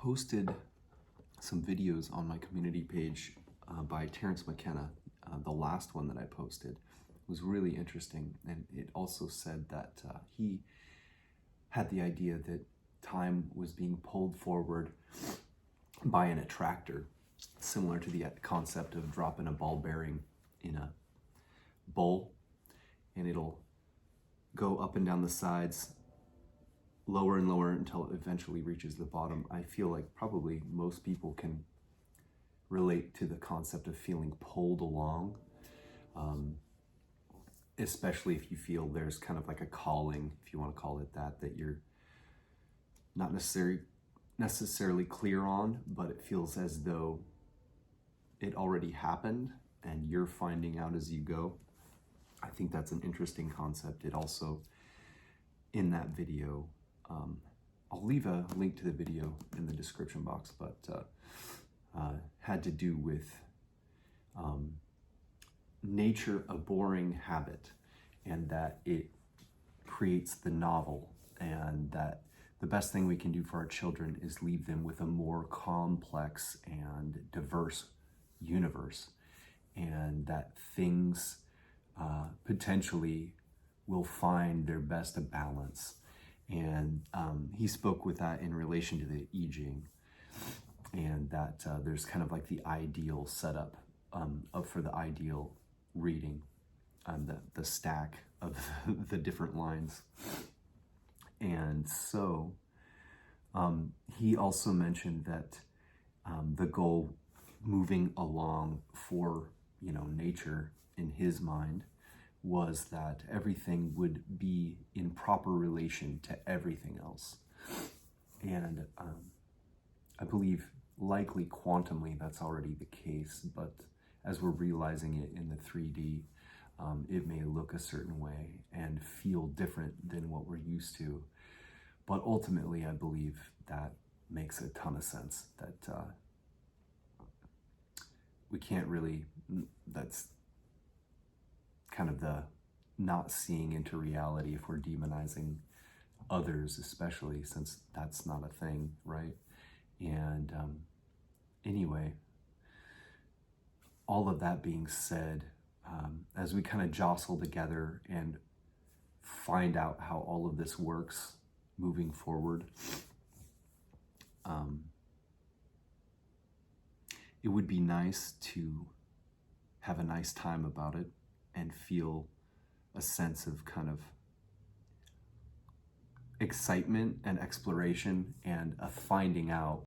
posted some videos on my community page by Terrence McKenna. The last one that I posted was really interesting, and it also said that he had the idea that time was being pulled forward by an attractor, similar to the concept of dropping a ball bearing in a bowl, and it'll go up and down the sides, lower and lower until it eventually reaches the bottom. I feel like probably most people can relate to the concept of feeling pulled along, especially if you feel there's kind of like a calling, if you want to call it that, that you're not necessarily clear on, but it feels as though it already happened and you're finding out as you go. I think that's an interesting concept. It also, in that video, I'll leave a link to the video in the description box, but had to do with nature abhorring habit, and that it creates the novel, and that the best thing we can do for our children is leave them with a more complex and diverse universe, and that things potentially will find their best balance. And he spoke with that in relation to the I Ching, and that there's kind of like the ideal setup up for the ideal reading, the stack of the different lines. And so he also mentioned that the goal moving along for, nature in his mind was that everything would be in proper relation to everything else. And I believe likely quantumly that's already the case, but as we're realizing it in the 3D, it may look a certain way and feel different than what we're used to. But ultimately, I believe that makes a ton of sense, that we can't really, that's kind of the not seeing into reality if we're demonizing others, especially since that's not a thing, right? And anyway, all of that being said, as we kind of jostle together and find out how all of this works moving forward, it would be nice to have a nice time about it and feel a sense of kind of excitement and exploration and a finding out